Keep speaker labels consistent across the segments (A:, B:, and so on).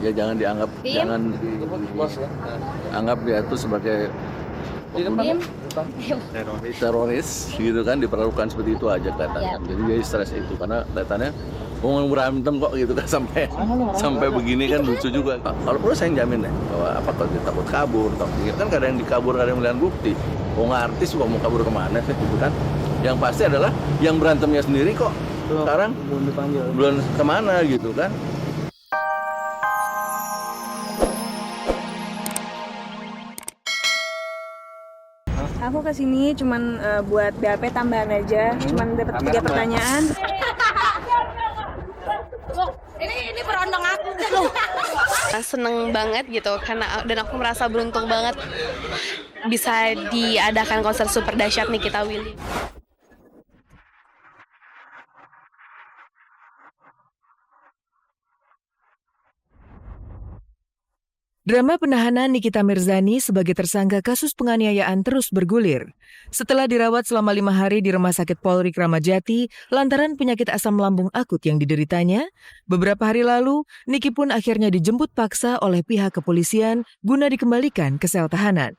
A: ya jangan dianggap anggap dia itu sebagai teroris gitu kan, diperlakukan seperti itu aja kelihatannya. Jadi dia stres itu karena kelihatannya mau berantem kok gitu kan sampai begini kan lucu juga. Kalau perlu saya jamin deh bahwa apa kalau dia takut kabur, kan kadang yang dikabur, kadang yang melihat bukti. Nggak artis kok mau kabur kemana sih gitu kan. Yang pasti adalah yang berantemnya sendiri kok sekarang belum kemana gitu kan.
B: Aku kesini cuman buat BAP tambahan aja, cuman dapat 3 pertanyaan.
C: Ini berondong aku. Seneng banget gitu karena dan aku merasa beruntung banget bisa diadakan konser super dahsyat Nikita Willy.
D: Drama penahanan Nikita Mirzani sebagai tersangka kasus penganiayaan terus bergulir. Setelah dirawat selama 5 hari di Rumah Sakit Polri Kramat Jati lantaran penyakit asam lambung akut yang dideritanya, beberapa hari lalu Niki pun akhirnya dijemput paksa oleh pihak kepolisian guna dikembalikan ke sel tahanan.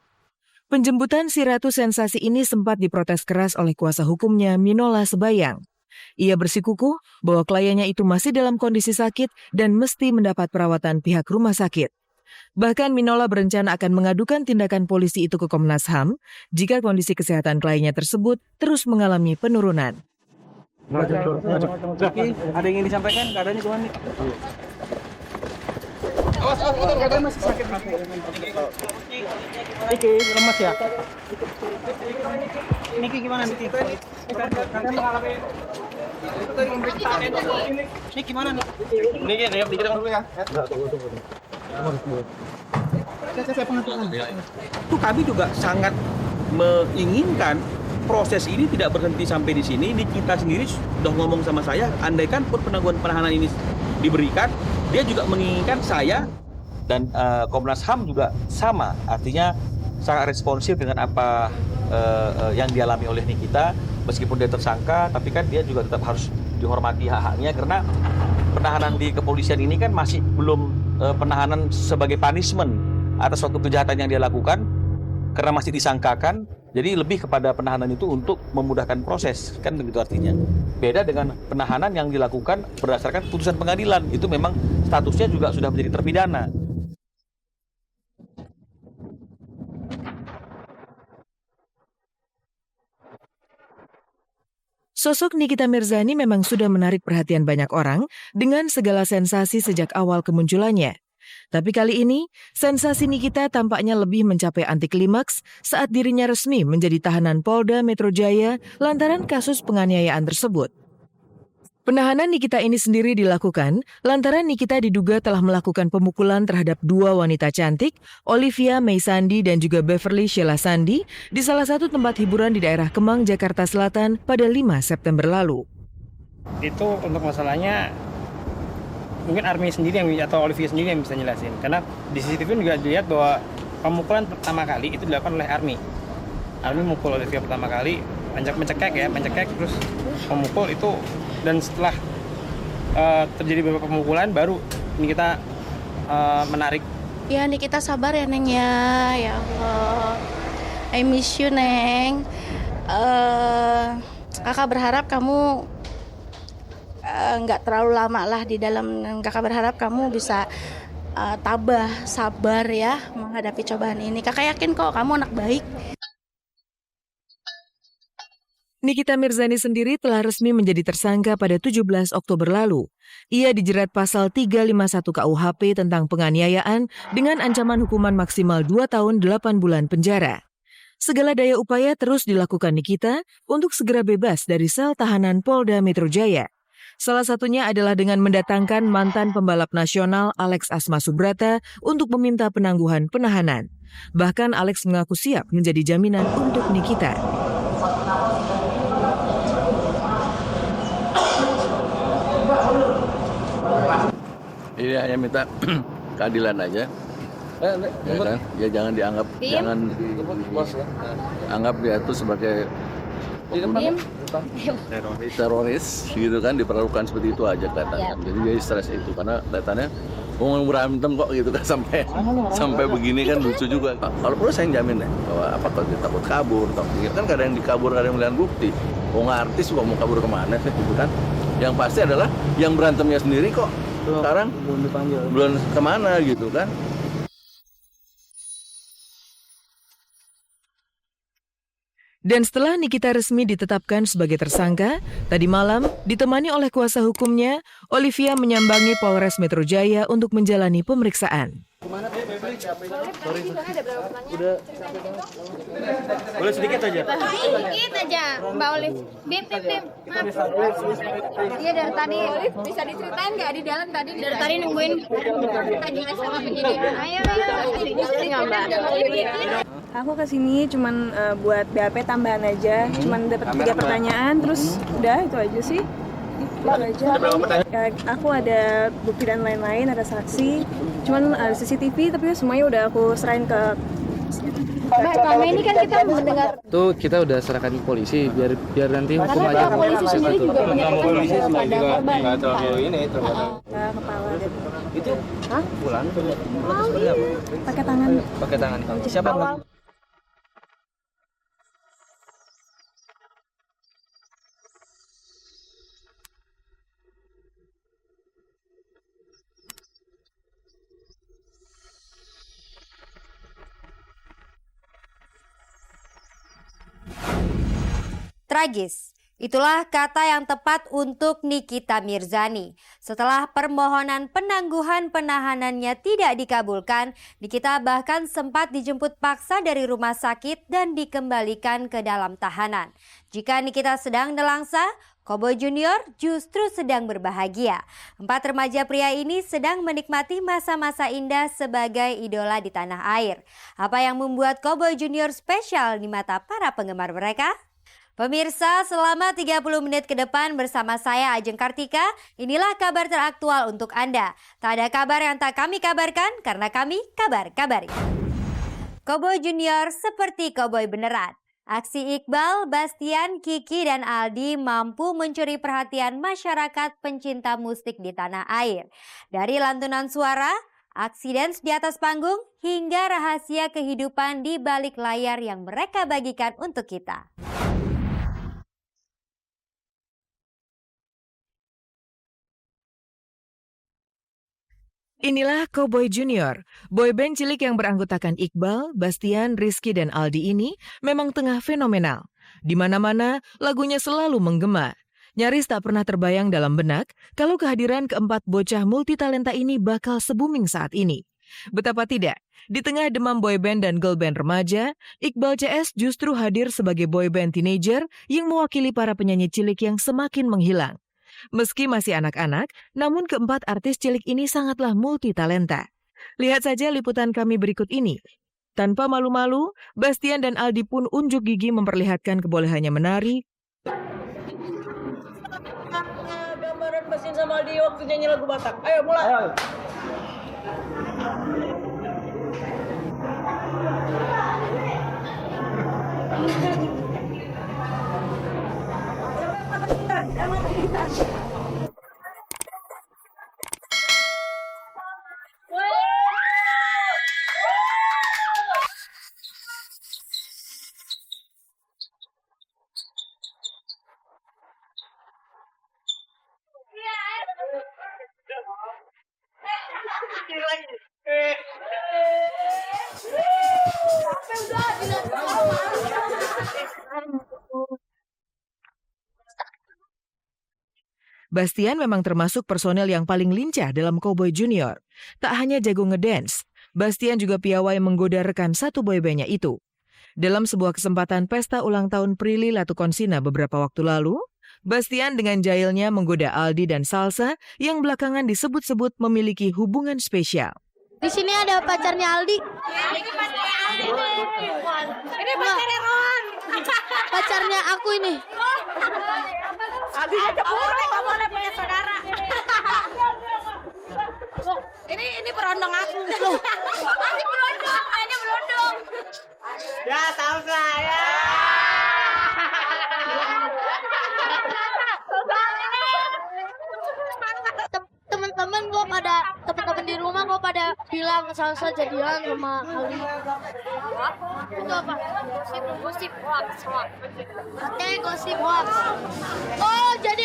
D: Penjemputan si Ratu Sensasi ini sempat diprotes keras oleh kuasa hukumnya Minola Sebayang. Ia bersikukuh bahwa kliennya itu masih dalam kondisi sakit dan mesti mendapat perawatan pihak rumah sakit. Bahkan Minola berencana akan mengadukan tindakan polisi itu ke Komnas HAM jika kondisi kesehatan kliennya tersebut terus mengalami penurunan.
E: Ada yang ingin disampaikan? Keadaannya gimana nih? Awas, keadaan masih sakit. Niki, lemas ya? Niki gimana Niki? Niki gimana nih? Niki, dikit dulu ya. Saya pengaturan. Itu kami juga sangat menginginkan proses ini tidak berhenti sampai di sini. Nikita sendiri sudah ngomong sama saya, andaikan pun penangguhan penahanan ini diberikan, dia juga menginginkan saya dan Komnas HAM juga sama. Artinya sangat responsif dengan apa yang dialami oleh Nikita. Meskipun dia tersangka, tapi kan dia juga tetap harus dihormati hak-haknya karena penahanan di kepolisian ini kan masih belum penahanan sebagai punishment atas suatu kejahatan yang dia lakukan karena masih disangkakan. Jadi lebih kepada penahanan itu untuk memudahkan proses, kan begitu artinya. Beda dengan penahanan yang dilakukan berdasarkan putusan pengadilan, itu memang statusnya juga sudah menjadi terpidana.
D: Sosok Nikita Mirzani memang sudah menarik perhatian banyak orang dengan segala sensasi sejak awal kemunculannya. Tapi kali ini, sensasi Nikita tampaknya lebih mencapai anti klimaks saat dirinya resmi menjadi tahanan Polda Metro Jaya lantaran kasus penganiayaan tersebut. Penahanan Nikita ini sendiri dilakukan lantaran Nikita diduga telah melakukan pemukulan terhadap 2 wanita cantik, Olivia May Sandi dan juga Beverly Sheila Sandi, di salah satu tempat hiburan di daerah Kemang, Jakarta Selatan pada 5 September lalu.
E: Itu untuk masalahnya mungkin Army sendiri atau Olivia sendiri yang bisa jelasin. Karena di CCTV juga dilihat bahwa pemukulan pertama kali itu dilakukan oleh Army. Army mukul Olivia pertama kali, mencekek terus memukul itu. Dan setelah terjadi beberapa pemukulan baru ini kita menarik.
C: Ya Nikita sabar ya Neng ya Allah. I miss you Neng. Kakak berharap kamu nggak terlalu lama lah di dalam. Kakak berharap kamu bisa tabah, sabar ya menghadapi cobaan ini. Kakak yakin kok kamu anak baik.
D: Nikita Mirzani sendiri telah resmi menjadi tersangka pada 17 Oktober lalu. Ia dijerat pasal 351 KUHP tentang penganiayaan dengan ancaman hukuman maksimal 2 tahun 8 bulan penjara. Segala daya upaya terus dilakukan Nikita untuk segera bebas dari sel tahanan Polda Metro Jaya. Salah satunya adalah dengan mendatangkan mantan pembalap nasional Alex Asma Subrata untuk meminta penangguhan penahanan. Bahkan Alex mengaku siap menjadi jaminan untuk Nikita.
A: Ini hanya minta keadilan aja. Ya kan? Ya jangan dianggap anggap dia itu sebagai teroris gitu kan, diperlakukan seperti itu aja kelihatannya. Jadi dia stres itu karena kelihatannya berantem kok gitu kan sampai begini kan lucu juga. Kalau perlu saya jamin deh bahwa apa kalau dia takut kabur, kan kadang dikabur, kadang melihat bukti. Artis kok mau kabur kemana sih gitu kan? Yang pasti adalah yang berantemnya sendiri kok sekarang belum kemana gitu kan?
D: Dan setelah Nikita resmi ditetapkan sebagai tersangka, tadi malam ditemani oleh kuasa hukumnya, Olivia menyambangi Polres Metro Jaya untuk menjalani pemeriksaan.
E: Boleh sedikit aja.
F: Sedikit aja, Mbak Olive. Bim. Maaf. Iya dari tadi.
B: Bisa diceritain nggak di dalam tadi?
F: Dari tadi nungguin aja sama penyidik. Ayo.
B: Aku kesini cuman buat BAP tambahan aja, cuman dapat 3 pertanyaan, terus udah itu aja sih. Itu aja. Aku ada bukti dan lain-lain, ada saksi, cuman ada CCTV, tapi semuanya udah aku serahin ke.
F: Mbak, selama ini kan kita mendengar
G: Tuh kita udah serahkan ke polisi biar nanti hukum aja.
F: karena polisi sendiri juga punya
G: Polisi
F: kepada
G: sendiri juga
F: korban.
G: nggak terlalu ini terlalu.
B: Kepala dan
G: Itu pulang
B: pakai tangan.
G: pakai tangan. Siapa?
H: Tragis. Itulah kata yang tepat untuk Nikita Mirzani. Setelah permohonan penangguhan penahanannya tidak dikabulkan, Nikita bahkan sempat dijemput paksa dari rumah sakit dan dikembalikan ke dalam tahanan. Jika Nikita sedang nelangsa, Cowboy Junior justru sedang berbahagia. 4 remaja pria ini sedang menikmati masa-masa indah sebagai idola di tanah air. Apa yang membuat Cowboy Junior spesial di mata para penggemar mereka? Pemirsa, selama 30 menit ke depan bersama saya Ajeng Kartika, inilah kabar teraktual untuk Anda. Tak ada kabar yang tak kami kabarkan karena kami kabar-kabari. Cowboy Junior seperti cowboy beneran. Aksi Iqbal, Bastian, Kiki, dan Aldi mampu mencuri perhatian masyarakat pencinta musik di tanah air. Dari lantunan suara, aksi dance di atas panggung, hingga rahasia kehidupan di balik layar yang mereka bagikan untuk kita.
D: Inilah Cowboy Junior, boyband cilik yang beranggotakan Iqbal, Bastian, Rizky, dan Aldi ini memang tengah fenomenal. Di mana-mana lagunya selalu menggema. Nyaris tak pernah terbayang dalam benak kalau kehadiran keempat bocah multitalenta ini bakal se-booming saat ini. Betapa tidak, di tengah demam boyband dan girlband remaja, Iqbal CS justru hadir sebagai boyband teenager yang mewakili para penyanyi cilik yang semakin menghilang. Meski masih anak-anak, namun keempat artis cilik ini sangatlah multitalenta. Lihat saja liputan kami berikut ini. Tanpa malu-malu, Bastian dan Aldi pun unjuk gigi memperlihatkan kebolehannya menari.
B: Gambaran Bastian sama Aldi waktu nyanyi lagu Batak. Ayo mulai.
D: Bastian memang termasuk personel yang paling lincah dalam Cowboy Junior. Tak hanya jago ngedance, Bastian juga piawai menggoda rekan satu boybandnya itu. Dalam sebuah kesempatan pesta ulang tahun Prilly Latukonsina beberapa waktu lalu, Bastian dengan jahilnya menggoda Aldi dan Salsa yang belakangan disebut-sebut memiliki hubungan spesial.
F: Di sini ada pacarnya Aldi. Ini pacarnya Aldi nih. Ini pacarnya Ron. Pacarnya aku ini.
B: Aldi kamu boleh punya saudara.
F: Ini berondong aku. Ini berondong, ini berondong.
B: Ya, Salsa ya.
F: Teman-teman kan gue pada teman-teman di rumah gue pada bilang Salsa jadian sama Ali. Itu apa? Gosip hoax. Oke, gosip hoax. Oh, jadi